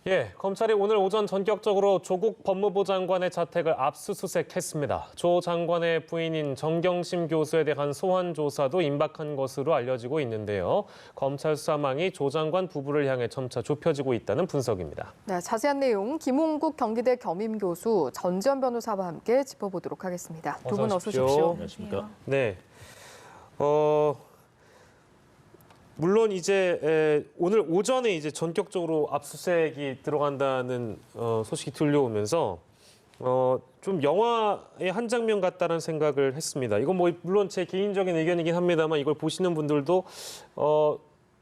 예, 검찰이 오늘 오전 전격적으로 조국 법무부 장관의 자택을 압수수색했습니다. 조 장관의 부인인 정경심 교수에 대한 소환 조사도 임박한 것으로 알려지고 있는데요. 검찰 수사망이 조 장관 부부를 향해 점차 좁혀지고 있다는 분석입니다. 네, 자세한 내용 김홍국 경기대 겸임교수 전지현 변호사와 함께 짚어보도록 하겠습니다. 두 분 어서 오십시오. 안녕하십니까? 네. 물론 이제 오늘 오전에 이제 전격적으로 압수수색이 들어간다는 소식이 들려오면서 좀 영화의 한 장면 같다는 생각을 했습니다. 이건 뭐 물론 제 개인적인 의견이긴 합니다만 이걸 보시는 분들도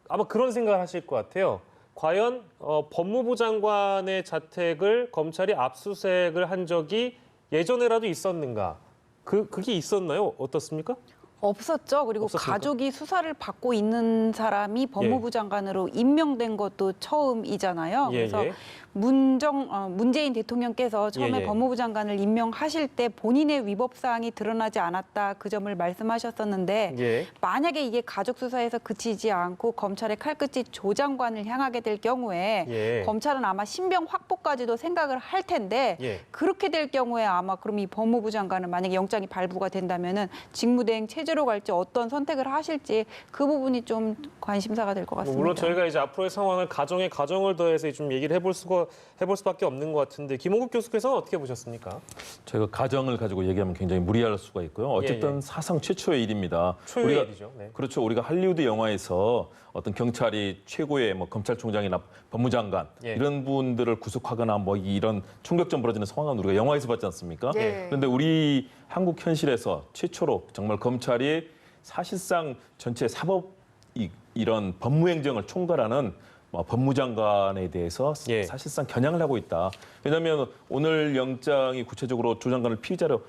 아마 그런 생각을 하실 것 같아요. 과연 법무부 장관의 자택을 검찰이 압수수색을 한 적이 예전에라도 있었는가? 그게 있었나요? 어떻습니까? 없었죠. 그리고 없었습니까? 가족이 수사를 받고 있는 사람이 법무부 장관으로 임명된 것도 처음이잖아요. 예, 그래서 예. 문재인 대통령께서 처음에 예, 예. 법무부 장관을 임명하실 때 본인의 위법 사항이 드러나지 않았다 그 점을 말씀하셨었는데 예. 만약에 이게 가족 수사에서 그치지 않고 검찰의 칼끝이 조 장관을 향하게 될 경우에 예. 검찰은 아마 신병 확보까지도 생각을 할 텐데 예. 그렇게 될 경우에 아마 그럼 이 법무부 장관은 만약에 영장이 발부가 된다면은 직무대행 체제로 갈지 어떤 선택을 하실지 그 부분이 좀 관심사가 될 것 같습니다. 물론 저희가 이제 앞으로의 상황을 가정을 더해서 좀 얘기를 해볼 수밖에 없는 것 같은데 김홍국 교수께서는 어떻게 보셨습니까? 저희가 가정을 가지고 얘기하면 굉장히 무리할 수가 있고요. 어쨌든 예, 예. 사상 최초의 일입니다. 초유의 일이죠. 네. 그렇죠. 우리가 할리우드 영화에서 어떤 경찰이 최고의 뭐 검찰총장이나 법무장관 예. 이런 분들을 구속하거나 뭐 이런 총격전 벌어지는 상황은 우리가 영화에서 봤지 않습니까? 예. 그런데 우리 한국 현실에서 최초로 정말 검찰이 사실상 전체 사법 이런 법무행정을 총괄하는 법무장관에 대해서 예. 사실상 겨냥을 하고 있다. 왜냐하면 오늘 영장이 구체적으로 조 장관을 피의자로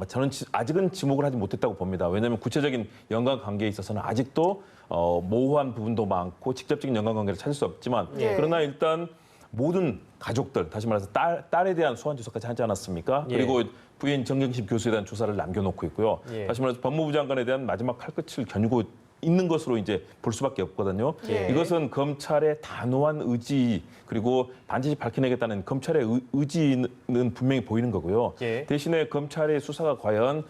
저는 아직은 지목을 하지 못했다고 봅니다. 왜냐하면 구체적인 연관관계에 있어서는 아직도 모호한 부분도 많고 직접적인 연관관계를 찾을 수 없지만 예. 그러나 일단 모든 가족들, 다시 말해서 딸에 대한 소환 조사까지 하지 않았습니까? 예. 그리고 부인 정경심 교수에 대한 조사를 남겨놓고 있고요. 예. 다시 말해서 법무부 장관에 대한 마지막 칼끝을 겨누고 있는 것으로 이제 볼 수밖에 없거든요. 예. 이것은 검찰의 단호한 의지 그리고 반드시 밝혀내겠다는 검찰의 의지는 분명히 보이는 거고요. 예. 대신에 검찰의 수사가 과연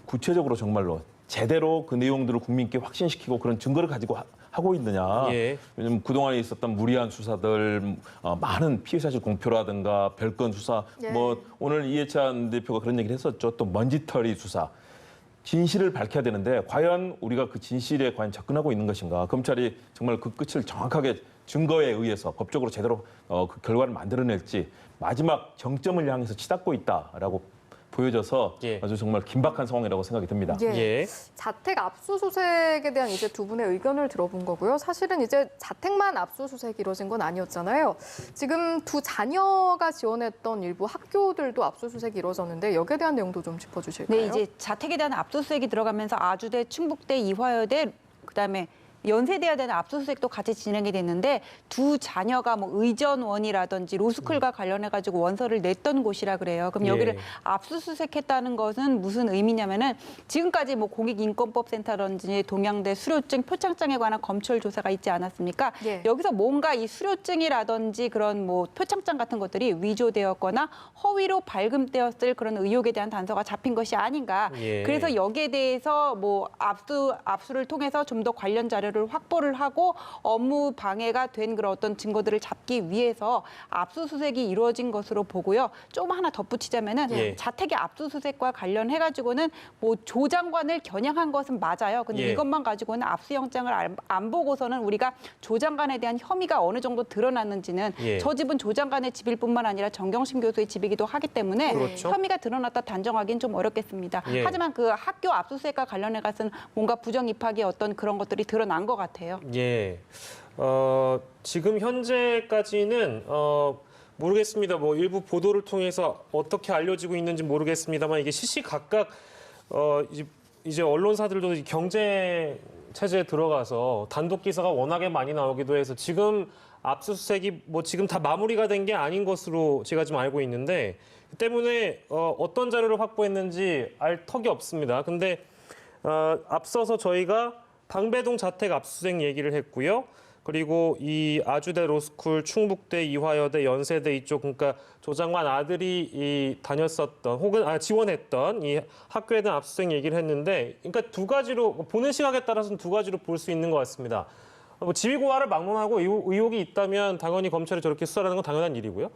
구체적으로 정말로 제대로 그 내용들을 국민께 확신시키고 그런 증거를 가지고 하고 있느냐. 예. 왜냐하면 그동안에 있었던 무리한 수사들, 많은 피해 사실 공표라든가 별건 수사, 예. 뭐 오늘 이해찬 대표가 그런 얘기를 했었죠. 또 먼지털이 수사. 진실을 밝혀야 되는데 과연 우리가 그 진실에 과연 접근하고 있는 것인가. 검찰이 정말 그 끝을 정확하게 증거에 의해서 법적으로 제대로 그 결과를 만들어낼지 마지막 정점을 향해서 치닫고 있다라고 보여져서 예. 아주 정말 긴박한 상황이라고 생각이 듭니다. 예. 예. 자택 압수수색에 대한 이제 두 분의 의견을 들어본 거고요. 사실은 이제 자택만 압수수색이 이루어진 건 아니었잖아요. 지금 두 자녀가 지원했던 일부 학교들도 압수수색이 이루어졌는데 여기에 대한 내용도 좀 짚어주실까요? 네, 이제 자택에 대한 압수수색이 들어가면서 아주대, 충북대, 이화여대, 그다음에 연세대에 대한 압수수색도 같이 진행이 됐는데 두 자녀가 뭐 의전원이라든지 로스쿨과 관련해가지고 원서를 냈던 곳이라 그래요. 그럼 여기를 예. 압수수색했다는 것은 무슨 의미냐면은 지금까지 뭐 공익인권법센터라든지 동양대 수료증 표창장에 관한 검출 조사가 있지 않았습니까? 예. 여기서 뭔가 이 수료증이라든지 그런 뭐 표창장 같은 것들이 위조되었거나 허위로 발급되었을 그런 의혹에 대한 단서가 잡힌 것이 아닌가. 예. 그래서 여기에 대해서 뭐 압수를 통해서 좀 더 관련 자료를 확보를 하고 업무 방해가 된 그런 어떤 증거들을 잡기 위해서 압수수색이 이루어진 것으로 보고요. 좀 하나 덧붙이자면은 예. 자택의 압수수색과 관련해가지고는 뭐 조 장관을 겨냥한 것은 맞아요. 근데 예. 이것만 가지고는 압수영장을 안 보고서는 우리가 조 장관에 대한 혐의가 어느 정도 드러났는지는 예. 저 집은 조 장관의 집일 뿐만 아니라 정경심 교수의 집이기도 하기 때문에 그렇죠. 혐의가 드러났다 단정하기는 좀 어렵겠습니다. 예. 하지만 그 학교 압수수색과 관련해 가서는 뭔가 부정 입학의 어떤 그런 것들이 드러난 것 같아요. 예. 지금 현재까지는 모르겠습니다. 뭐 일부 보도를 통해서 어떻게 알려지고 있는지 모르겠습니다만 이게 시시각각 이제 언론사들도 경쟁 체제에 들어가서 단독 기사가 워낙에 많이 나오기도 해서 지금 압수수색이 뭐 지금 다 마무리가 된 게 아닌 것으로 제가 좀 알고 있는데 그 때문에 어떤 자료를 확보했는지 알 턱이 없습니다. 근데 앞서서 저희가 방배동 자택 압수수색 얘기를 했고요. 그리고 이 아주대 로스쿨, 충북대, 이화여대, 연세대 이쪽 그러니까 조 장관 아들이 다녔었던 혹은 지원했던 이 학교에 대한 압수수색 얘기를 했는데, 그러니까 두 가지로 보는 시각에 따라서는 두 가지로 볼 수 있는 것 같습니다. 뭐 지휘고하를 막론하고 의혹이 있다면 당연히 검찰이 저렇게 수사를 하는 건 당연한 일이고요.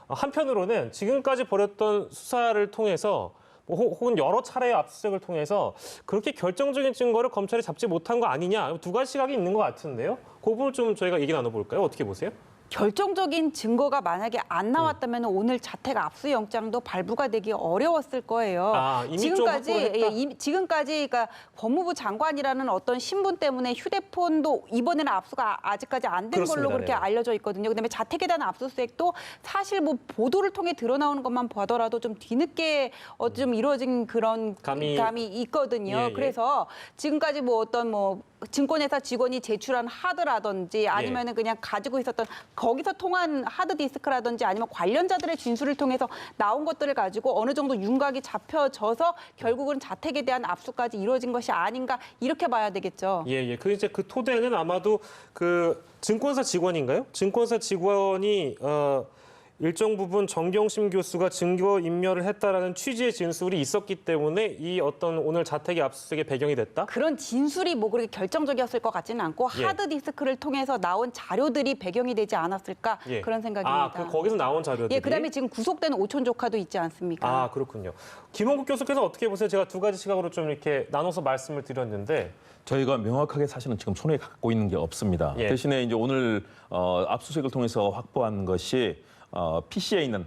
한편으로는 지금까지 벌였던 수사를 통해서 혹은 여러 차례의 압수수색을 통해서 그렇게 결정적인 증거를 검찰이 잡지 못한 거 아니냐, 두 가지 시각이 있는 것 같은데요. 그 부분 좀 저희가 얘기 나눠볼까요? 어떻게 보세요? 결정적인 증거가 만약에 안 나왔다면 오늘 자택 압수영장도 발부가 되기 어려웠을 거예요. 이미 지금까지 좀 확보를 했다? 지금까지 그러니까 법무부 장관이라는 어떤 신분 때문에 휴대폰도 이번에는 압수가 아직까지 안 된 걸로 그렇습니다. 그렇게 네. 알려져 있거든요. 그다음에 자택에 대한 압수수색도 사실 뭐 보도를 통해 드러나오는 것만 보더라도 좀 뒤늦게 좀 이루어진 그런 감이 있거든요. 예, 예. 그래서 지금까지 뭐 어떤 뭐 증권회사 직원이 제출한 하드라든지 아니면은 그냥 가지고 있었던 거기서 통한 하드디스크라든지 아니면 관련자들의 진술을 통해서 나온 것들을 가지고 어느 정도 윤곽이 잡혀져서 결국은 자택에 대한 압수까지 이루어진 것이 아닌가 이렇게 봐야 되겠죠. 예. 그 이제 그 토대는 아마도 그 증권사 직원인가요? 증권사 직원이 일정 부분 정경심 교수가 증거 인멸을 했다라는 취지의 진술이 있었기 때문에 이 어떤 오늘 자택의 압수수색의 배경이 됐다? 그런 진술이 뭐 그렇게 결정적이었을 것 같지는 않고 예. 하드디스크를 통해서 나온 자료들이 배경이 되지 않았을까 예. 그런 생각입니다. 거기서 나온 자료들이? 예, 그다음에 지금 구속된 오촌 조카도 있지 않습니까? 그렇군요. 김원국 교수께서 어떻게 보세요? 제가 두 가지 시각으로 좀 이렇게 나눠서 말씀을 드렸는데. 저희가 명확하게 사실은 지금 손에 갖고 있는 게 없습니다. 예. 대신에 이제 오늘 압수수색을 통해서 확보한 것이 PC에 있는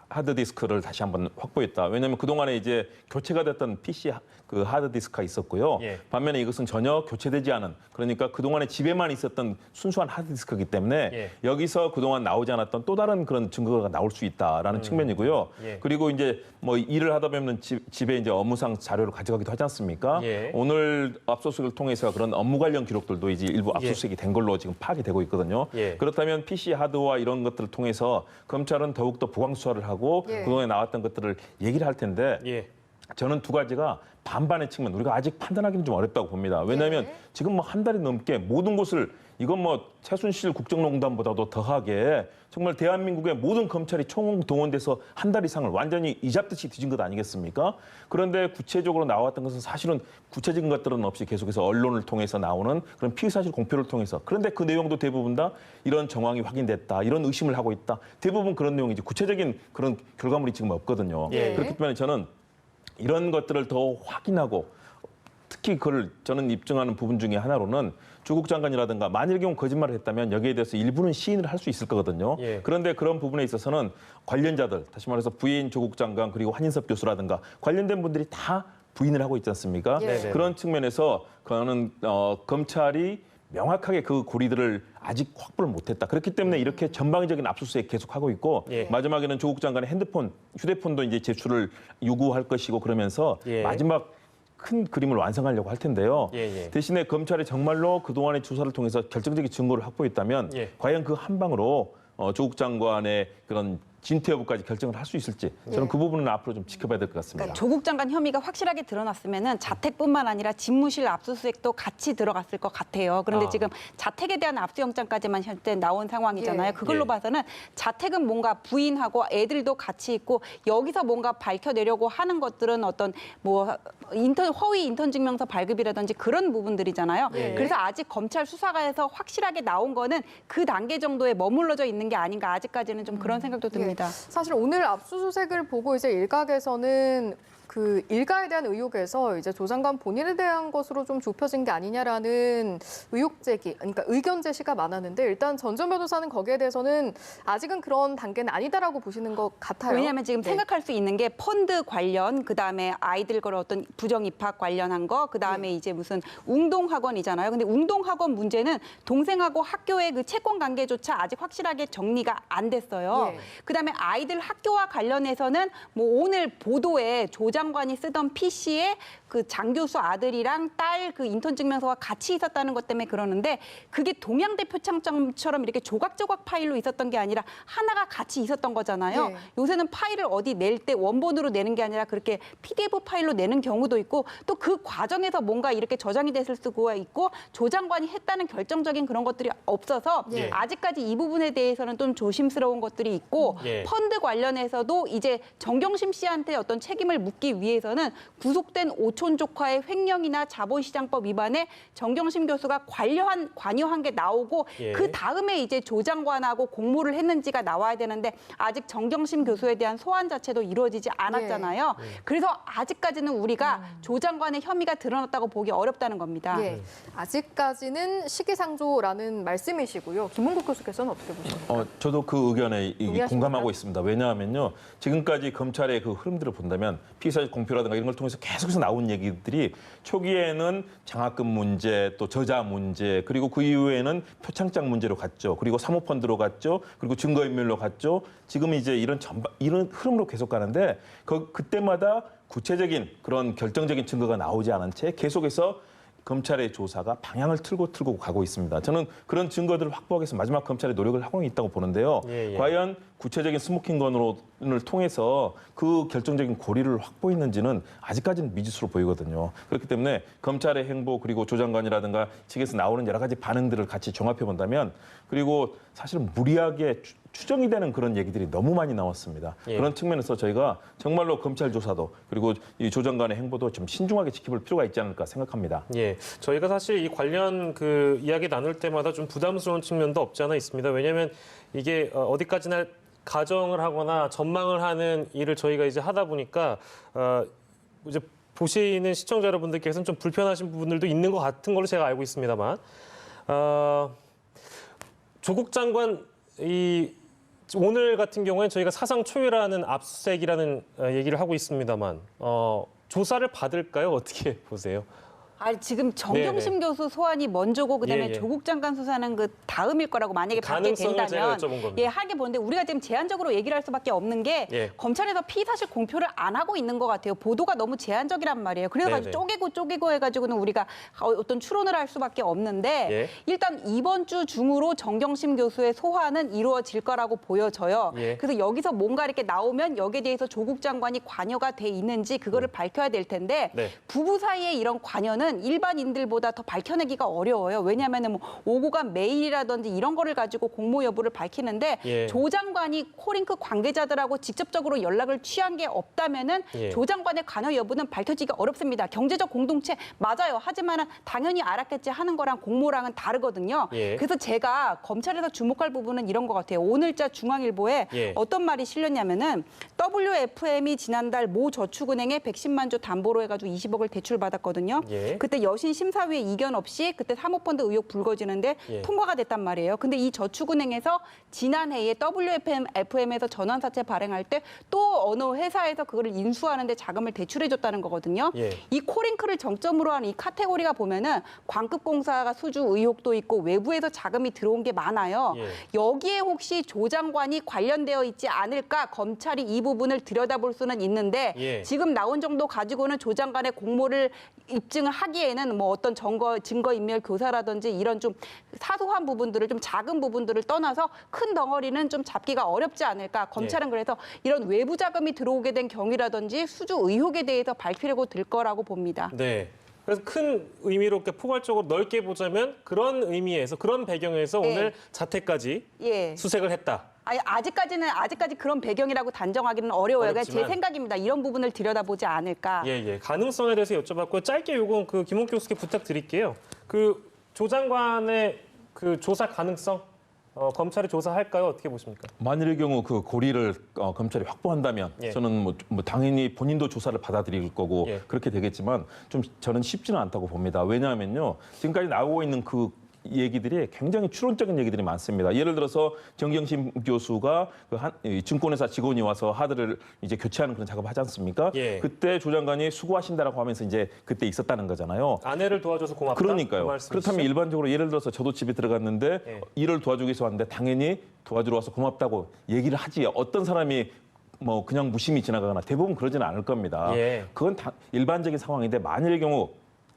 하드디스크를 다시 한번 확보했다. 왜냐하면 그동안에 이제 교체가 됐던 PC 그 하드디스크가 있었고요. 예. 반면에 이것은 전혀 교체되지 않은, 그러니까 그동안에 집에만 있었던 순수한 하드디스크이기 때문에 예. 여기서 그동안 나오지 않았던 또 다른 그런 증거가 나올 수 있다라는 측면이고요. 예. 그리고 이제 뭐 일을 하다 보면 집에 이제 업무상 자료를 가져가기도 하지 않습니까? 예. 오늘 압수수색을 통해서 그런 업무 관련 기록들도 이제 일부 압수수색이 된 걸로 지금 파악이 되고 있거든요. 예. 그렇다면 PC 하드와 이런 것들을 통해서 검찰은 더욱더 보강 수사를 하고 예. 그동안에 나왔던 것들을 얘기를 할 텐데 예. 저는 두 가지가 반반의 측면, 우리가 아직 판단하기는 좀 어렵다고 봅니다. 왜냐하면 예. 지금 뭐 한 달이 넘게 모든 곳을, 이건 뭐 최순실 국정농단보다도 더하게 정말 대한민국의 모든 검찰이 총동원돼서 한 달 이상을 완전히 이잡듯이 뒤진 것 아니겠습니까? 그런데 구체적으로 나왔던 것은 사실은 구체적인 것들은 없이 계속해서 언론을 통해서 나오는 그런 피의사실 공표를 통해서, 그런데 그 내용도 대부분 다 이런 정황이 확인됐다, 이런 의심을 하고 있다, 대부분 그런 내용이지 구체적인 그런 결과물이 지금 없거든요. 예. 그렇기 때문에 저는 이런 것들을 더 확인하고, 특히 그걸 저는 입증하는 부분 중에 하나로는 조국 장관이라든가 만일 경우 거짓말을 했다면 여기에 대해서 일부는 시인을 할 수 있을 거거든요. 예. 그런데 그런 부분에 있어서는 관련자들, 다시 말해서 부인 조국 장관 그리고 한인섭 교수라든가 관련된 분들이 다 부인을 하고 있지 않습니까? 예. 네네. 그런 측면에서 그거는 검찰이 명확하게 그 고리들을 아직 확보를 못했다. 그렇기 때문에 이렇게 전방위적인 압수수색 계속하고 있고, 예. 마지막에는 조국 장관의 휴대폰도 이제 제출을 요구할 것이고, 그러면서 예. 마지막 큰 그림을 완성하려고 할 텐데요. 예. 대신에 검찰이 정말로 그동안의 조사를 통해서 결정적인 증거를 확보했다면 예. 과연 그 한 방으로 조국 장관의 그런 진퇴 여부까지 결정을 할 수 있을지, 저는 예. 그 부분은 앞으로 좀 지켜봐야 될 것 같습니다. 그러니까 조국 장관 혐의가 확실하게 드러났으면은 자택뿐만 아니라 집무실 압수수색도 같이 들어갔을 것 같아요. 그런데 지금 자택에 대한 압수영장까지만 현재 나온 상황이잖아요. 예. 그걸로 예. 봐서는 자택은 뭔가 부인하고 애들도 같이 있고 여기서 뭔가 밝혀내려고 하는 것들은 어떤 뭐 허위 인턴 증명서 발급이라든지 그런 부분들이잖아요. 예. 그래서 아직 검찰 수사가에서 확실하게 나온 거는 그 단계 정도에 머물러져 있는 게 아닌가, 아직까지는 좀 그런 생각도 듭니다. 사실 오늘 압수수색을 보고 이제 일각에서는 그 일가에 대한 의혹에서 이제 조 장관 본인에 대한 것으로 좀 좁혀진 게 아니냐라는 의혹 제기, 그러니까 의견 제시가 많았는데, 일단 전 전 변호사는 거기에 대해서는 아직은 그런 단계는 아니다라고 보시는 것 같아요. 왜냐하면 지금 네. 생각할 수 있는 게 펀드 관련, 그다음에 아이들 걸 어떤 부정 입학 관련한 거, 그다음에 이제 무슨 웅동학원이잖아요. 근데 웅동학원 문제는 동생하고 학교의 그 채권 관계조차 아직 확실하게 정리가 안 됐어요. 예. 그다음에 아이들 학교와 관련해서는 뭐 오늘 보도에 조 장관이 쓰던 PC에 그 장 교수 아들이랑 딸 그 인턴 증명서가 같이 있었다는 것 때문에 그러는데 그게 동양대 표창장처럼 이렇게 조각조각 파일로 있었던 게 아니라 하나가 같이 있었던 거잖아요. 네. 요새는 파일을 어디 낼 때 원본으로 내는 게 아니라 그렇게 PDF 파일로 내는 경우도 있고 또 그 과정에서 뭔가 이렇게 저장이 됐을 수가 있고 조 장관이 했다는 결정적인 그런 것들이 없어서 예. 아직까지 이 부분에 대해서는 좀 조심스러운 것들이 있고 예. 펀드 관련해서도 이제 정경심 씨한테 어떤 책임을 묻기 위해서는 구속된 오촌 조카의 횡령이나 자본시장법 위반에 정경심 교수가 관여한 게 나오고 예. 그 다음에 이제 조 장관하고 공모를 했는지가 나와야 되는데 아직 정경심 교수에 대한 소환 자체도 이루어지지 않았잖아요. 그래서 아직까지는 우리가 조 장관의 혐의가 드러났다고 보기 어렵다는 겁니다. 예. 아직까지는 시기상조라는 말씀이시고요. 김홍국 교수께서는 어떻게 보십니까? 저도 그 의견에 동의하십니까? 공감하고 있습니다. 왜냐하면요. 지금까지 검찰의 그 흐름들을 본다면 피의사실 공표라든가 이런 걸 통해서 계속해서 나온 얘기들이 초기에는 장학금 문제, 또 저자 문제, 그리고 그 이후에는 표창장 문제로 갔죠. 그리고 사모펀드로 갔죠. 그리고 증거인멸로 갔죠. 지금 이제 이런 흐름으로 계속 가는데 그때마다 구체적인 그런 결정적인 증거가 나오지 않은 채 계속해서 검찰의 조사가 방향을 틀고 가고 있습니다. 저는 그런 증거들을 확보하기 위해서 마지막 검찰의 노력을 하고 있다고 보는데요. 예, 예. 과연 구체적인 스모킹 건을 통해서 그 결정적인 고리를 확보했는지는 아직까지는 미지수로 보이거든요. 그렇기 때문에 검찰의 행보 그리고 조 장관이라든가 측에서 나오는 여러 가지 반응들을 같이 종합해 본다면 그리고 사실은 무리하게 추정이 되는 그런 얘기들이 너무 많이 나왔습니다. 예. 그런 측면에서 저희가 정말로 검찰 조사도 그리고 이 조 장관의 행보도 좀 신중하게 지켜볼 필요가 있지 않을까 생각합니다. 예, 저희가 사실 이 관련 그 이야기 나눌 때마다 좀 부담스러운 측면도 없지 않아 있습니다. 왜냐하면 이게 어디까지나 가정을 하거나 전망을 하는 일을 저희가 이제 하다 보니까 이제 보시는 시청자 여러분들께서는 좀 불편하신 부분들도 있는 것 같은 걸로 제가 알고 있습니다만 조국 장관 오늘 같은 경우에는 저희가 사상 초유라는 압수수색이라는 얘기를 하고 있습니다만 조사를 받을까요? 어떻게 보세요? 지금 정경심 교수 소환이 먼저고 그다음에 예, 예. 조국 장관 수사는 그 다음일 거라고 만약에 받게 가능성을 된다면 제가 여쭤본 겁니다. 예, 하게 보는데 우리가 지금 제한적으로 얘기를 할 수밖에 없는 게 예. 검찰에서 피의사실 공표를 안 하고 있는 것 같아요. 보도가 너무 제한적이란 말이에요. 그래서 네네. 쪼개고 해가지고는 우리가 어떤 추론을 할 수밖에 없는데 예. 일단 이번 주 중으로 정경심 교수의 소환은 이루어질 거라고 보여져요. 예. 그래서 여기서 뭔가 이렇게 나오면 여기에 대해서 조국 장관이 관여가 돼 있는지 그거를 밝혀야 될 텐데 네. 부부 사이의 이런 관여는 일반인들보다 더 밝혀내기가 어려워요. 왜냐하면 뭐 오고 간 메일이라든지 이런 거를 가지고 공모 여부를 밝히는데 예. 조 장관이 코링크 관계자들하고 직접적으로 연락을 취한 게 없다면은 예. 조 장관의 관여 여부는 밝혀지기 어렵습니다. 경제적 공동체 맞아요. 하지만은 당연히 알았겠지 하는 거랑 공모랑은 다르거든요. 예. 그래서 제가 검찰에서 주목할 부분은 이런 것 같아요. 오늘자 중앙일보에 예. 어떤 말이 실렸냐면은 WFM이 지난달 모 저축은행에 110만 조 담보로 해가지고 20억을 대출받았거든요. 예. 그때 여신 심사위의 이견 없이 그때 사모펀드 의혹 불거지는데 예. 통과가 됐단 말이에요. 근데 이 저축은행에서 지난해에 WFM에서 전환사채 발행할 때 또 어느 회사에서 그거를 인수하는데 자금을 대출해줬다는 거거든요. 예. 이 코링크를 정점으로 하는 이 카테고리가 보면은 광급공사가 수주 의혹도 있고 외부에서 자금이 들어온 게 많아요. 예. 여기에 혹시 조 장관이 관련되어 있지 않을까 검찰이 이 부분을 들여다볼 수는 있는데 예. 지금 나온 정도 가지고는 조 장관의 공모를 입증을 하기에는 뭐 어떤 증거인멸 교사라든지 이런 좀 사소한 부분들을 좀 작은 부분들을 떠나서 큰 덩어리는 좀 잡기가 어렵지 않을까. 검찰은 그래서 이런 외부 자금이 들어오게 된 경위라든지 수주 의혹에 대해서 밝히려고 들 거라고 봅니다. 네. 그래서 큰 의미로 이렇게 포괄적으로 넓게 보자면 그런 의미에서 그런 배경에서 네. 오늘 자택까지 예. 수색을 했다. 아직까지 그런 배경이라고 단정하기는 어려워요. 그냥 제 어렵지만. 생각입니다. 이런 부분을 들여다보지 않을까. 예. 가능성에 대해서 여쭤봤고 짧게 요건 그 김홍 교수께 부탁드릴게요. 그 조 장관의 그 조사 가능성 검찰이 조사할까요? 어떻게 보십니까? 만일의 경우 그 고리를 검찰이 확보한다면 예. 저는 뭐 당연히 본인도 조사를 받아들일 거고 예. 그렇게 되겠지만 좀 저는 쉽지는 않다고 봅니다. 왜냐하면요. 지금까지 나오고 있는 그 얘기들이 굉장히 추론적인 얘기들이 많습니다. 예를 들어서 정경심 교수가 이 증권회사 직원이 와서 하드를 이제 교체하는 그런 작업을 하지 않습니까? 예. 그때 조 장관이 수고하신다라고 하면서 이제 그때 있었다는 거잖아요. 아내를 도와줘서 고맙다. 그러니까요. 그 말씀이시죠? 그렇다면 일반적으로 예를 들어서 저도 집에 들어갔는데 예. 일을 도와주기 위해서 왔는데 당연히 도와주러 와서 고맙다고 얘기를 하지. 어떤 사람이 뭐 그냥 무심히 지나가거나 대부분 그러지는 않을 겁니다. 예. 그건 일반적인 상황인데 만일의 경우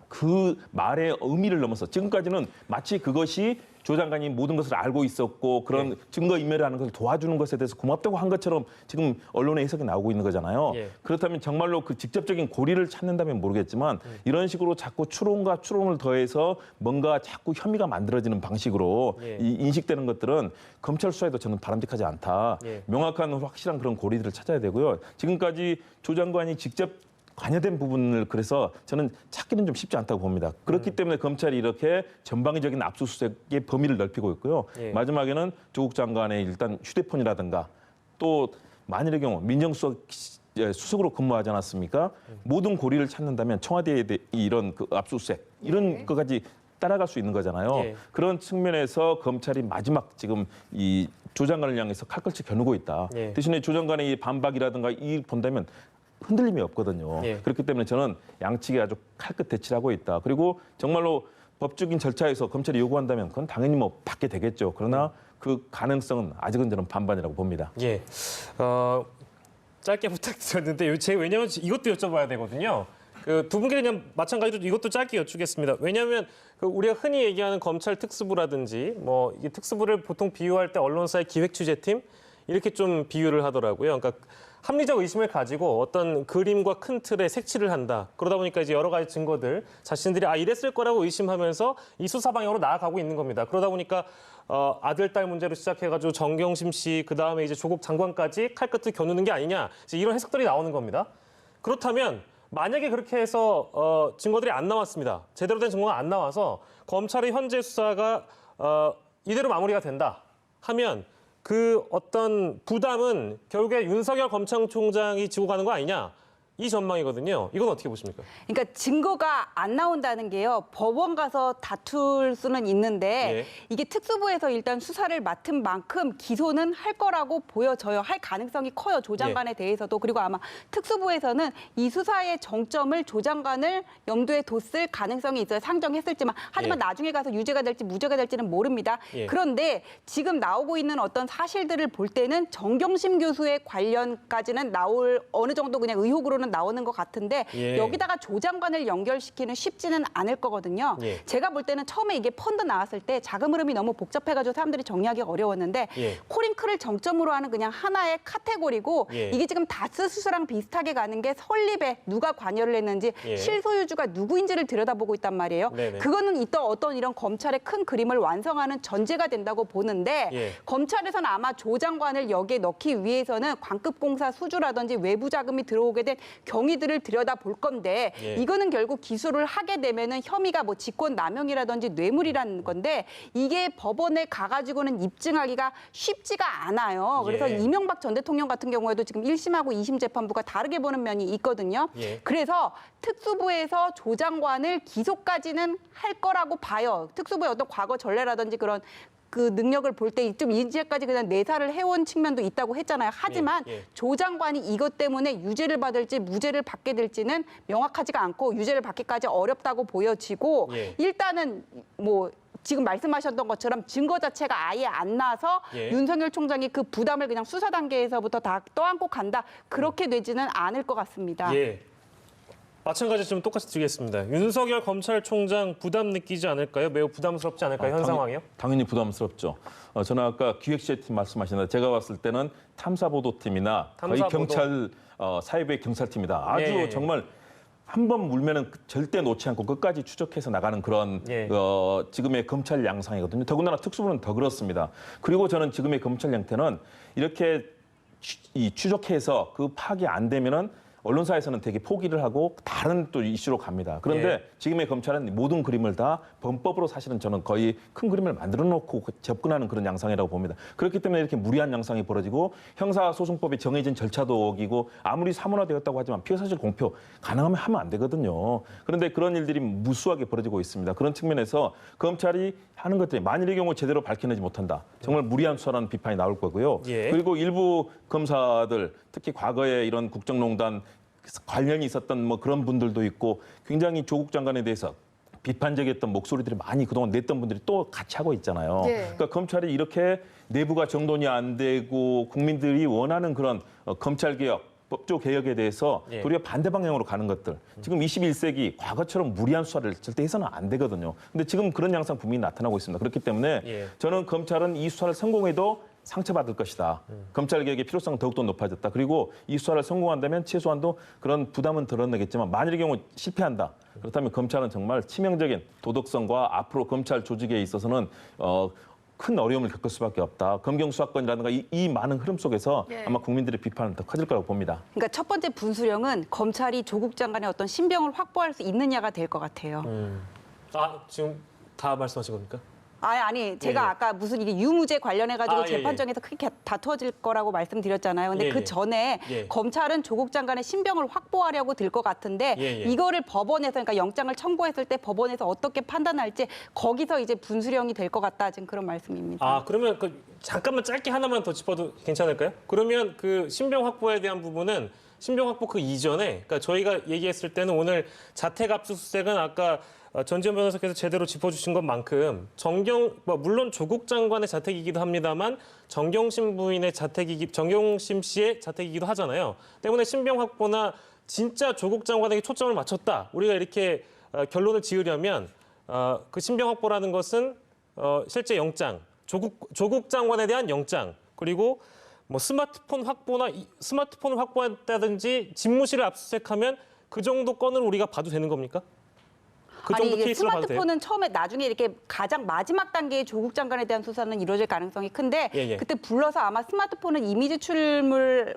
그 말의 의미를 넘어서 지금까지는 마치 그것이 조 장관이 모든 것을 알고 있었고 그런 증거인멸을 하는 것을 도와주는 것에 대해서 고맙다고 한 것처럼 지금 언론의 해석이 나오고 있는 거잖아요. 예. 그렇다면 정말로 그 직접적인 고리를 찾는다면 모르겠지만 이런 식으로 자꾸 추론과 추론을 더해서 뭔가 자꾸 혐의가 만들어지는 방식으로 인식되는 것들은 검찰 수사에도 저는 바람직하지 않다. 명확한 확실한 그런 고리들을 찾아야 되고요. 지금까지 조 장관이 직접 관여된 부분을 그래서 저는 찾기는 좀 쉽지 않다고 봅니다. 그렇기 때문에 검찰이 이렇게 전방위적인 압수수색의 범위를 넓히고 있고요. 마지막에는 조국 장관의 일단 휴대폰이라든가 또 만일의 경우 민정수석으로 근무하지 않았습니까? 모든 고리를 찾는다면 청와대의 이런 그 압수수색 이런 것까지 따라갈 수 있는 거잖아요. 그런 측면에서 검찰이 마지막 지금 이 조 장관을 향해서 칼끝을 겨누고 있다. 대신에 조 장관의 이 반박이라든가 이 본다면 흔들림이 없거든요. 그렇기 때문에 저는 양측이 아주 칼끝 대치를 하고 있다. 그리고 정말로 법적인 절차에서 검찰이 요구한다면 그건 당연히 뭐 받게 되겠죠. 그러나 그 가능성은 아직은 저는 반반이라고 봅니다. 예. 짧게 부탁드렸는데 왜냐하면 이것도 여쭤봐야 되거든요. 그 두 분께 그냥 마찬가지로 이것도 짧게 여쭙겠습니다. 왜냐하면 그 우리가 흔히 얘기하는 검찰 특수부라든지 뭐 이 특수부를 보통 비유할 때 언론사의 기획취재팀 이렇게 좀 비유를 하더라고요. 그러니까 합리적 의심을 가지고 어떤 그림과 큰 틀에 색칠을 한다. 그러다 보니까 이제 여러 가지 증거들 자신들이 이랬을 거라고 의심하면서 이 수사 방향으로 나아가고 있는 겁니다. 그러다 보니까 아들, 딸 문제로 시작해가지고 정경심 씨, 그 다음에 이제 조국 장관까지 칼끝을 겨누는 게 아니냐. 이제 이런 해석들이 나오는 겁니다. 그렇다면 만약에 그렇게 해서 증거들이 안 나왔습니다. 제대로 된 증거가 안 나와서 검찰의 현재 수사가 이대로 마무리가 된다 하면 그 어떤 부담은 결국에 윤석열 검찰총장이 지고 가는 거 아니냐. 이 전망이거든요. 이건 어떻게 보십니까? 그러니까 증거가 안 나온다는 게요. 법원 가서 다툴 수는 있는데 이게 특수부에서 일단 수사를 맡은 만큼 기소는 할 거라고 보여져요. 할 가능성이 커요. 조 장관에 대해서도. 그리고 아마 특수부에서는 이 수사의 정점을 조 장관을 염두에 뒀을 가능성이 있어요. 상정했을지만. 하지만 나중에 가서 유죄가 될지 무죄가 될지는 모릅니다. 그런데 지금 나오고 있는 어떤 사실들을 볼 때는 정경심 교수의 관련까지는 나올 어느 정도 그냥 의혹으로는 나오는 것 같은데 여기다가 조 장관을 연결시키는 쉽지는 않을 거거든요. 제가 볼 때는 처음에 이게 펀드 나왔을 때 자금 흐름이 너무 복잡해가지고 사람들이 정리하기 어려웠는데 코링크를 정점으로 하는 그냥 하나의 카테고리고 이게 지금 다스 수수랑 비슷하게 가는 게 설립에 누가 관여를 했는지 실소유주가 누구인지를 들여다보고 있단 말이에요. 그거는 어떤 이런 검찰의 큰 그림을 완성하는 전제가 된다고 보는데 검찰에서는 아마 조 장관을 여기에 넣기 위해서는 광급공사 수주라든지 외부 자금이 들어오게 된 경위들을 들여다볼 건데 이거는 결국 기소를 하게 되면은 혐의가 뭐 직권남용이라든지 뇌물이라는 건데 이게 법원에 가가지고는 입증하기가 쉽지가 않아요. 그래서 이명박 전 대통령 같은 경우에도 지금 1심하고 2심 재판부가 다르게 보는 면이 있거든요. 그래서 특수부에서 조 장관을 기소까지는 할 거라고 봐요. 특수부의 어떤 과거 전례라든지 그런 그 능력을 볼 때 좀 이제까지 그냥 내사를 해온 측면도 있다고 했잖아요. 하지만 조 장관이 이것 때문에 유죄를 받을지 무죄를 받게 될지는 명확하지가 않고 유죄를 받기까지 어렵다고 보여지고 일단은 뭐 지금 말씀하셨던 것처럼 증거 자체가 아예 안 나서 윤석열 총장이 그 부담을 그냥 수사 단계에서부터 다 떠안고 간다. 그렇게 되지는 않을 것 같습니다. 마찬가지로 좀 똑같이 드리겠습니다. 윤석열 검찰총장 부담 느끼지 않을까요? 매우 부담스럽지 않을까요? 현 상황이요? 당연히 부담스럽죠. 저는 아까 기획시팀 말씀하셨는데 제가 봤을 때는 탐사보도팀이나 거의 경찰 사회부의 경찰팀이다. 아주 정말 한 번 물면은 절대 놓지 않고 끝까지 추적해서 나가는 그런 지금의 검찰 양상이거든요. 더군다나 특수부는 더 그렇습니다. 그리고 저는 지금의 검찰 형태는 이렇게 추적해서 그 파악이 안 되면은 언론사에서는 되게 포기를 하고 다른 또 이슈로 갑니다. 그런데 지금의 검찰은 모든 그림을 다 범법으로 사실은 저는 거의 큰 그림을 만들어 놓고 접근하는 그런 양상이라고 봅니다. 그렇기 때문에 이렇게 무리한 양상이 벌어지고 형사소송법에 정해진 절차도 어기고 아무리 사문화되었다고 하지만 피해사실 공표 가능하면 하면 안 되거든요. 그런데 그런 일들이 무수하게 벌어지고 있습니다. 그런 측면에서 검찰이 하는 것들이 만일의 경우 제대로 밝혀내지 못한다. 정말 무리한 수사라는 비판이 나올 거고요. 그리고 일부 검사들 특히 과거에 이런 국정농단 관련이 있었던 뭐 그런 분들도 있고 굉장히 조국 장관에 대해서 비판적이었던 목소리들이 많이 그동안 냈던 분들이 또 같이 하고 있잖아요. 예. 그러니까 검찰이 이렇게 내부가 정돈이 안 되고 국민들이 원하는 그런 검찰 개혁, 법조 개혁에 대해서 예. 도리어 반대 방향으로 가는 것들. 지금 21세기 과거처럼 무리한 수사를 절대 해서는 안 되거든요. 근데 지금 그런 양상 분명히 나타나고 있습니다. 그렇기 때문에 예. 저는 검찰은 이 수사를 성공해도 상처받을 것이다. 검찰 개혁의 필요성은 더욱더 높아졌다. 그리고 이 수사를 성공한다면 최소한도 그런 부담은 덜어내겠지만 만일의 경우 실패한다. 그렇다면 검찰은 정말 치명적인 도덕성과 앞으로 검찰 조직에 있어서는 큰 어려움을 겪을 수밖에 없다. 검경 수사권이라든가 이 많은 흐름 속에서 예. 아마 국민들의 비판은 더 커질 거라고 봅니다. 그러니까 첫 번째 분수령은 검찰이 조국 장관의 어떤 신병을 확보할 수 있느냐가 될 것 같아요. 지금 다 말씀하신 겁니까? 아니 제가 예, 예. 아까 무슨 이게 유무죄 관련해가지고 예, 재판정에서 크게 다투어질 거라고 말씀드렸잖아요. 근데 예, 그 예. 전에 예. 검찰은 조국 장관의 신병을 확보하려고 들 것 같은데 예, 예. 이거를 법원에서 그러니까 영장을 청구했을 때 법원에서 어떻게 판단할지 거기서 이제 분수령이 될 것 같다. 지금 그런 말씀입니다. 그러면 잠깐만 짧게 하나만 더 짚어도 괜찮을까요? 그러면 그 신병 확보에 대한 부분은 신병 확보 그 이전에, 그러니까 저희가 얘기했을 때는 오늘 자택 압수수색은 아까 전지현 변호사께서 제대로 짚어주신 것만큼 물론 조국 장관의 자택이기도 합니다만 정경심 부인의 정경심 씨의 자택이기도 하잖아요. 때문에 신병 확보나 진짜 조국 장관에게 초점을 맞췄다. 우리가 이렇게 결론을 지으려면 그 신병 확보라는 것은 실제 영장, 조국 장관에 대한 영장, 그리고 뭐 스마트폰을 확보했다든지 집무실을 압수수색하면 그 정도 건을 우리가 봐도 되는 겁니까? 그 정도 이게 케이스로 봐도 돼요? 스마트폰은 처음에 나중에 이렇게 가장 마지막 단계의 조국 장관에 대한 수사는 이루어질 가능성이 큰데 예, 예. 그때 불러서 아마 스마트폰은 이미지 출물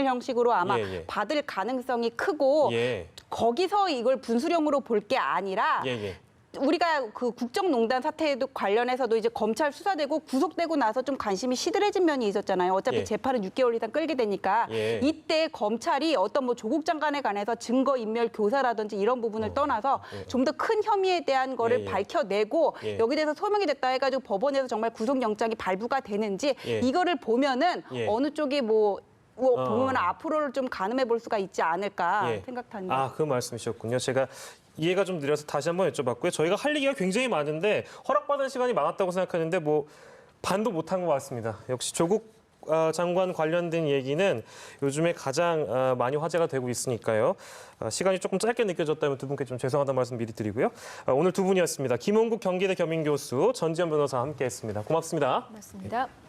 형식으로 아마 예, 예. 받을 가능성이 크고 예. 거기서 이걸 분수령으로 볼 게 아니라 예, 예. 우리가 그 국정농단 사태에도 관련해서도 이제 검찰 수사되고 구속되고 나서 좀 관심이 시들해진 면이 있었잖아요. 어차피 예. 재판은 6개월 이상 끌게 되니까 예. 이때 검찰이 어떤 뭐 조국 장관에 관해서 증거 인멸 교사라든지 이런 부분을 떠나서 좀 더 큰 혐의에 대한 거를 예, 예. 밝혀내고 예. 여기 대해서 소명이 됐다 해가지고 법원에서 정말 구속영장이 발부가 되는지 예. 이거를 보면은 예. 어느 쪽이 보면 앞으로를 좀 가늠해 볼 수가 있지 않을까 예. 생각합니다. 그 말씀이셨군요. 제가 이해가 좀 느려서 다시 한번 여쭤봤고요. 저희가 할 얘기가 굉장히 많은데 허락받은 시간이 많았다고 생각하는데 반도 못한 것 같습니다. 역시 조국 장관 관련된 얘기는 요즘에 가장 많이 화제가 되고 있으니까요. 시간이 조금 짧게 느껴졌다면 두 분께 좀 죄송하다는 말씀 미리 드리고요. 오늘 두 분이었습니다. 김홍국 경기대 겸임교수, 전지현 변호사와 함께했습니다. 고맙습니다. 고맙습니다.